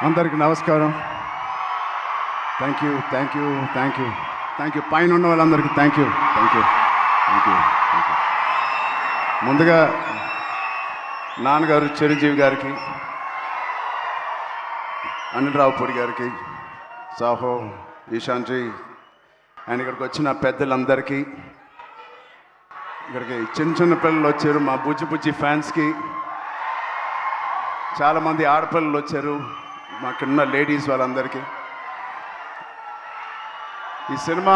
అందరికి నమస్కారం. Thank you thank you thank you thank you పైన ఉన్న వాళ్ళందరికీ thank you thank you thank you thank you. ముందుగా నాన్నగారు చిరంజీవి గారికి, అనిల్ రావుపూడి గారికి, సాహో, ఈశాంజీ అండ్ ఇక్కడికి వచ్చిన పెద్దలందరికీ, ఇక్కడికి చిన్న చిన్న పిల్లలు వచ్చారు, మా బుజ్జి బుజ్జి ఫ్యాన్స్కి, చాలామంది ఆడపిల్లలు వచ్చారు, మాకున్న లేడీస్ వాళ్ళందరికీ. ఈ సినిమా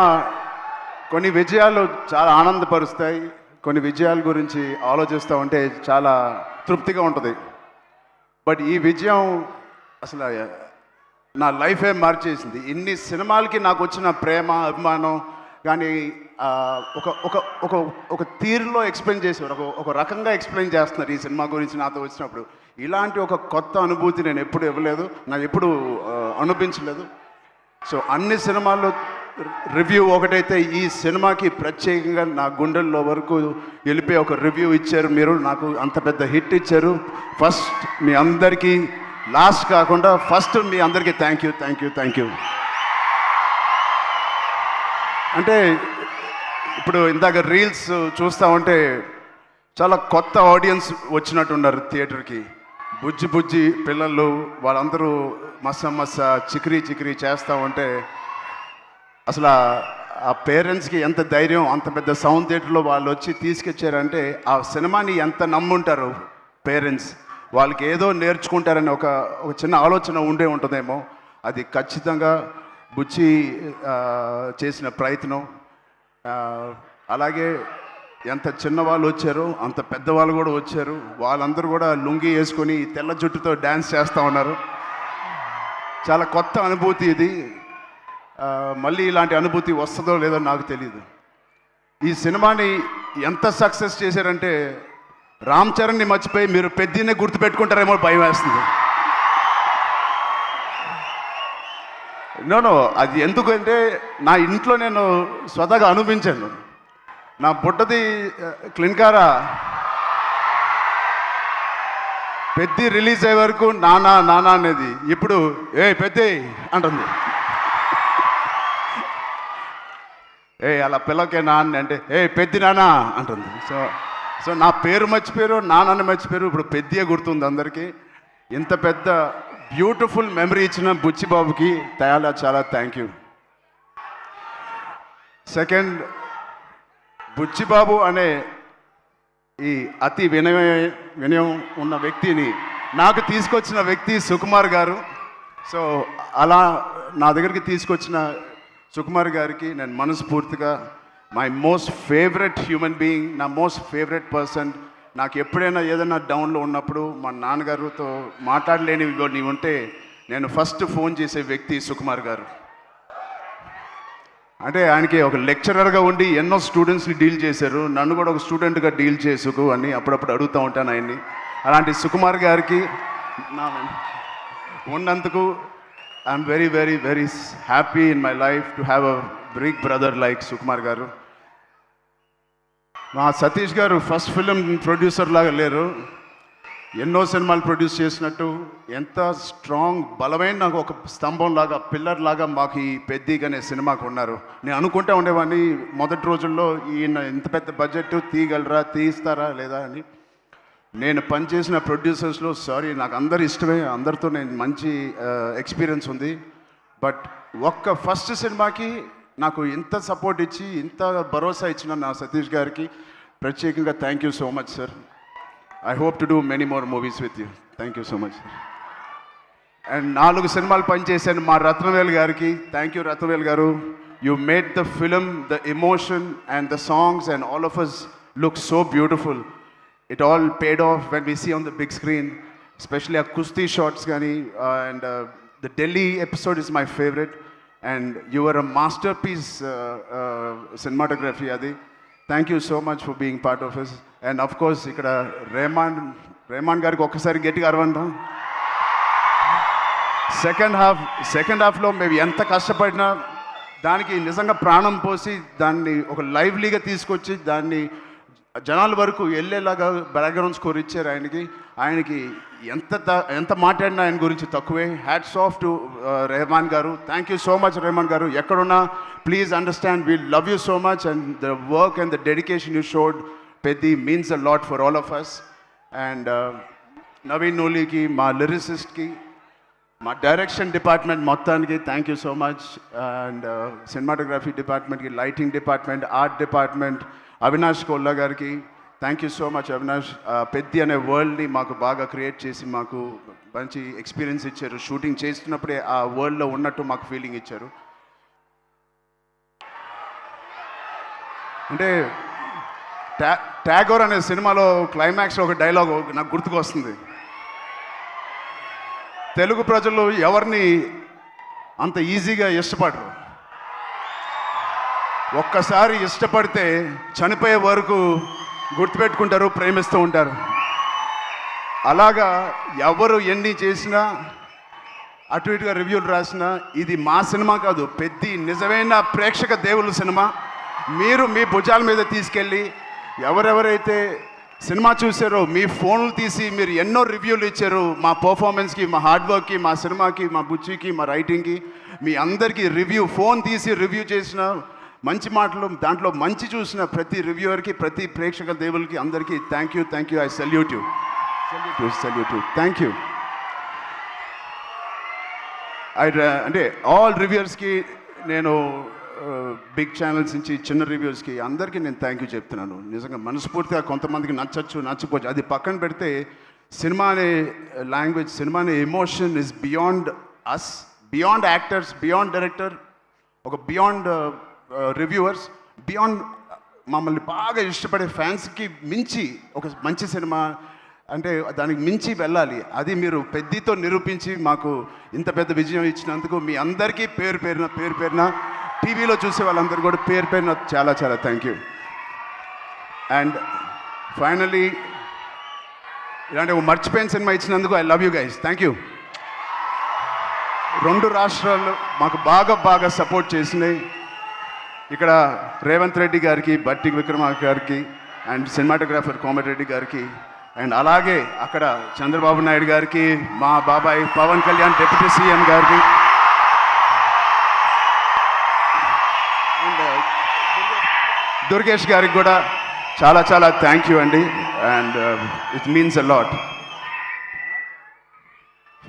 కొన్ని విజయాలు చాలా ఆనందపరుస్తాయి, కొన్ని విజయాల గురించి ఆలోచిస్తూ ఉంటే చాలా తృప్తిగా ఉంటుంది. బట్ ఈ విజయం అసలు నా లైఫే మార్చేసింది. ఇన్ని సినిమాలకి నాకు వచ్చిన ప్రేమ అభిమానం కానీ ఒక ఒక ఒక ఒక తీరులో ఎక్స్ప్లెయిన్ చేసేవారు, ఒక రకంగా ఎక్స్ప్లెయిన్ చేస్తున్నారు ఈ సినిమా గురించి నాతో వచ్చినప్పుడు. ఇలాంటి ఒక కొత్త అనుభూతి నేను ఎప్పుడు ఇవ్వలేదు, నాకు ఎప్పుడు అనిపించలేదు. సో అన్ని సినిమాల్లో రివ్యూ ఒకటైతే ఈ సినిమాకి ప్రత్యేకంగా నా గుండెల్లో వరకు వెళ్ళిపోయి ఒక రివ్యూ ఇచ్చారు మీరు, నాకు అంత పెద్ద హిట్ ఇచ్చారు. ఫస్ట్ మీ అందరికీ, లాస్ట్ కాకుండా ఫస్ట్ మీ అందరికీ thank you thank you thank you. అంటే ఇప్పుడు ఇందాక రీల్స్ చూస్తూ ఉంటే చాలా కొత్త ఆడియన్స్ వచ్చినట్టున్నారు థియేటర్కి. బుజ్జి బుజ్జి పిల్లలు వాళ్ళందరూ మస్స చికిరీ చికిరీ చేస్తూ ఉంటే అసలు ఆ పేరెంట్స్కి ఎంత ధైర్యం, అంత పెద్ద సౌండ్ థియేటర్లో వాళ్ళు వచ్చి తీసుకొచ్చారంటే ఆ సినిమాని ఎంత నమ్ముంటారు పేరెంట్స్. వాళ్ళకి ఏదో నేర్చుకుంటారని ఒక చిన్న ఆలోచన ఉండే ఉంటుందేమో. అది ఖచ్చితంగా బుజ్జి చేసిన ప్రయత్నం. అలాగే ఎంత చిన్నవాళ్ళు వచ్చారో అంత పెద్దవాళ్ళు కూడా వచ్చారు. వాళ్ళందరూ కూడా లుంగి వేసుకొని తెల్ల జుట్టుతో డ్యాన్స్ చేస్తూ ఉన్నారు. చాలా కొత్త అనుభూతి ఇది. మళ్ళీ ఇలాంటి అనుభూతి వస్తుందో లేదో నాకు తెలియదు. ఈ సినిమాని ఎంత సక్సెస్ చేశారంటే రామ్ చరణ్ని మర్చిపోయి మీరు పెద్దనే గుర్తుపెట్టుకుంటారేమో భయం వేస్తుంది. నో అది ఎందుకంటే నా ఇంట్లో నేను స్వతహాగా అనిపించాను. నా బుట్టది క్లిన్కారా పెద్ది రిలీజ్ అయ్యే వరకు నానా నానా అనేది ఇప్పుడు పెద్ది అంటుంది. అలా పిల్లకే నాన్న అంటే పెద్ది నానా అంటుంది. సో నా పేరు మర్చిపోయారు, నాన్నని మర్చిపోయారు, ఇప్పుడు పెద్దియే గుర్తుంది అందరికీ. ఇంత పెద్ద బ్యూటిఫుల్ మెమరీ ఇచ్చిన బుచ్చిబాబుకి చాలా థ్యాంక్ యూ. సెకండ్, బుచ్చిబాబు అనే ఈ అతి వినయం ఉన్న వ్యక్తిని నాకు తీసుకొచ్చిన వ్యక్తి సుకుమార్ గారు. సో అలా నా దగ్గరికి తీసుకొచ్చిన సుకుమార్ గారికి నేను మనస్ఫూర్తిగా, my most favourite human being, నా మోస్ట్ ఫేవరెట్ పర్సన్. నాకు ఎప్పుడైనా ఏదైనా డౌన్లో ఉన్నప్పుడు మా నాన్నగారితో మాట్లాడలేనివి ఉంటే నేను ఫస్ట్ ఫోన్ చేసే వ్యక్తి సుకుమార్ గారు. అంటే ఆయనకి ఒక లెక్చరర్గా ఉండి ఎన్నో స్టూడెంట్స్ని డీల్ చేశారు, నన్ను కూడా ఒక స్టూడెంట్గా డీల్ చేసుకు అని అప్పుడప్పుడు అడుగుతూ ఉంటాను ఆయన్ని. అలాంటి సుకుమార్ గారికి ఉన్నందుకు I'm very very very happy in my life to have a big brother like Sukumar garu. మా సతీష్ గారు ఫస్ట్ ఫిలిం ప్రొడ్యూసర్ లాగా లేరు, ఎన్నో సినిమాలు ప్రొడ్యూస్ చేసినట్టు ఎంత స్ట్రాంగ్ బలమైన నాకు ఒక స్తంభం లాగా, పిల్లర్ లాగా మాకు ఈ పెద్దిగా అనే సినిమాకు ఉన్నారు. నేను అనుకుంటా ఉండేవాడిని మొదటి రోజుల్లో ఈయన ఇంత పెద్ద బడ్జెట్ తీస్తారా లేదా అని. నేను పనిచేసిన ప్రొడ్యూసర్స్లో నాకు అందరు ఇష్టమే, అందరితో నేను మంచి ఎక్స్పీరియన్స్ ఉంది. బట్ ఒక్క ఫస్ట్ సినిమాకి నాకు ఇంత సపోర్ట్ ఇచ్చి ఇంత భరోసా ఇచ్చిన నా సతీష్ గారికి ప్రత్యేకంగా thank you so much sir. I hope to do many more movies with you. Thank you so much. And 4 సినిమాలు పనిచేశాను మా రత్నవేల్ గారికి. థ్యాంక్ యూ రత్నవేల్ గారు. You made the film, the emotion and the songs and all of us look so beautiful. It all paid off when we see on the big screen, especially a kusti shots gani and the Delhi episode is my favorite and you were a masterpiece cinematography adi. Thank you so much for being part of us. And of course ఇక్కడ రెహమాన్ గారికి ఒక్కసారి గట్టిగా అరవండి. Second హాఫ్లో మేము ఎంత కష్టపడినా దానికి నిజంగా ప్రాణం పోసి దాన్ని ఒక లైవ్లీగా తీసుకొచ్చి దాన్ని జనాల వరకు వెళ్ళేలాగా బ్యాక్గ్రౌండ్ స్కోర్ ఇచ్చారు ఆయనకి ఎంత మాట్లాడినా ఆయన గురించి తక్కువే. హ్యాట్స్ ఆఫ్ టు రెహమాన్ గారు. Thank you so much Rahman గారు. ఎక్కడున్నా please understand we love you so much and the work and the dedication you showed Peddi means a lot for all of us. And Naveen నూలికి, మా లిరిసిస్ట్కి, మా డైరెక్షన్ డిపార్ట్మెంట్ మొత్తానికి thank you so much. And cinematography డిపార్ట్మెంట్కి, lighting department, art department, Avinash Kolla గారికి thank you so much. Avinash Peddi అనే వరల్డ్ని మాకు బాగా క్రియేట్ చేసి మాకు మంచి ఎక్స్పీరియన్స్ ఇచ్చారు. షూటింగ్ చేస్తున్నప్పుడే ఆ వరల్డ్లో ఉన్నట్టు మాకు ఫీలింగ్ ఇచ్చారు. అంటే ట్యాగోర్ అనే సినిమాలో క్లైమాక్స్లో ఒక డైలాగ్ నాకు గుర్తుకు వస్తుంది. తెలుగు ప్రజలు ఎవరిని అంత ఈజీగా ఇష్టపడరు. ఒక్కసారి ఇష్టపడితే చనిపోయే వరకు గుర్తుపెట్టుకుంటారు, ప్రేమిస్తూ ఉంటారు. అలాగా ఎవరు ఎన్ని చేసినా, అటు ఇటుగా రివ్యూలు రాసినా, ఇది మా సినిమా కాదు, పెద్ది నిజమైన ప్రేక్షక దేవుళ్ళ సినిమా. మీరు మీ భుజాల మీద తీసుకెళ్ళి ఎవరెవరైతే సినిమా చూసారో మీ ఫోన్లు తీసి మీరు ఎన్నో రివ్యూలు ఇచ్చారు మా పర్ఫార్మెన్స్కి, మా హార్డ్ వర్క్కి, మా సినిమాకి, మా బుచ్చికి, మా రైటింగ్కి. మీ అందరికీ ఫోన్ తీసి రివ్యూ చేసిన మంచి మాటలు, దాంట్లో మంచి చూసిన ప్రతి రివ్యూవర్కి, ప్రతి ప్రేక్షక దేవులకి అందరికీ thank you. I salute you. Thank you. అంటే ఆల్ రివ్యూవర్స్కి నేను బిగ్ ఛానల్స్ నుంచి చిన్న రివ్యూస్కి అందరికీ నేను థ్యాంక్ యూ చెప్తున్నాను. నిజంగా మనస్ఫూర్తిగా. కొంతమందికి నచ్చకపోవచ్చు, అది పక్కన పెడితే సినిమా అనే లాంగ్వేజ్, సినిమా అనే emotion is beyond us, beyond actors, beyond director, ఒక బియాండ్ రివ్యూవర్స్, బియాండ్ మమ్మల్ని బాగా ఇష్టపడే ఫ్యాన్స్కి మించి ఒక మంచి సినిమా అంటే దానికి మించి వెళ్ళాలి. అది మీరు పెద్దితో నిరూపించి మాకు ఇంత పెద్ద విజయం ఇచ్చినందుకు మీ అందరికీ పేరు పేరున టీవీలో చూసే వాళ్ళందరూ కూడా పేరు చాలా థ్యాంక్ యూ. అండ్ ఫైనలీ ఇలాంటి ఒక మర్చిపోయిన సినిమా ఇచ్చినందుకు I love you guys. Thank you. 2 రాష్ట్రాలు మాకు బాగా సపోర్ట్ చేసినాయి. ఇక్కడ రేవంత్ రెడ్డి గారికి, బట్టి విక్రమార్క గారికి, అండ్ సినిమాటోగ్రాఫర్ కోమటిరెడ్డి గారికి, అండ్ అలాగే అక్కడ చంద్రబాబు నాయుడు గారికి, మా బాబాయ్ పవన్ కళ్యాణ్ డిప్యూటీ సీఎం గారికి, అండ్ దుర్గేష్ గారికి కూడా చాలా థ్యాంక్ యూ అండి. And it means a lot.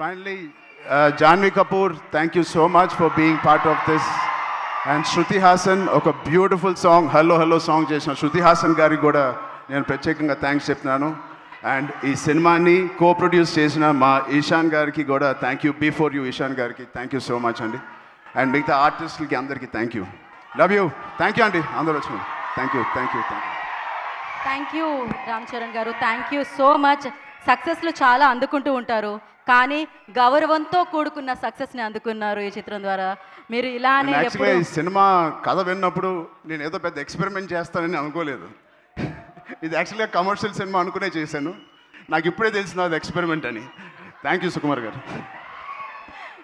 Finally Janhvi Kapoor, thank you so much for being part of this. And Shruti Haasan ఒక బ్యూటిఫుల్ సాంగ్ హలో సాంగ్ చేసిన శృతి హాసన్ గారికి కూడా నేను ప్రత్యేకంగా థ్యాంక్స్ చెప్తున్నాను. అండ్ ఈ సినిమాని ప్రొడ్యూస్ చేసిన మా ఈశాన్ గారికి కూడా thank you. Before you Ishaan గారికి థ్యాంక్ యూ సో మచ్ అండి. అండ్ మిగతా ఆర్టిస్టులకి అందరికీ thank you. Love you. Thank you అండి అందరూ వచ్చిన. థ్యాంక్ యూ రామ్ చరణ్ గారు. Thank you so much. సక్సెస్లు చాలా అందుకుంటూ ఉంటారు, కానీ గౌరవంతో కూడుకున్న సక్సెస్ని అందుకున్నారు ఈ చిత్రం ద్వారా. మీరు ఇలానే యాక్చువల్గా ఈ సినిమా కథ విన్నప్పుడు నేను ఏదో పెద్ద ఎక్స్పెరిమెంట్ చేస్తానని అనుకోలేదు. ఇది యాక్చువల్గా కమర్షియల్ సినిమా అనుకునే చేశాను. నాకు ఇప్పుడే తెలిసింది అది ఎక్స్పెరిమెంట్ అని. థ్యాంక్ యూ సుకుమార్ గారు.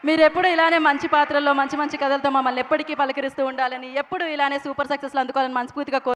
మీరు ఎప్పుడు ఇలానే మంచి పాత్రల్లో మంచి కథలతో మమ్మల్ని ఎప్పటికీ పలకరిస్తూ ఉండాలని, ఎప్పుడు ఇలానే సూపర్ సక్సెస్లు అందుకోవాలని మనస్ఫూర్తిగా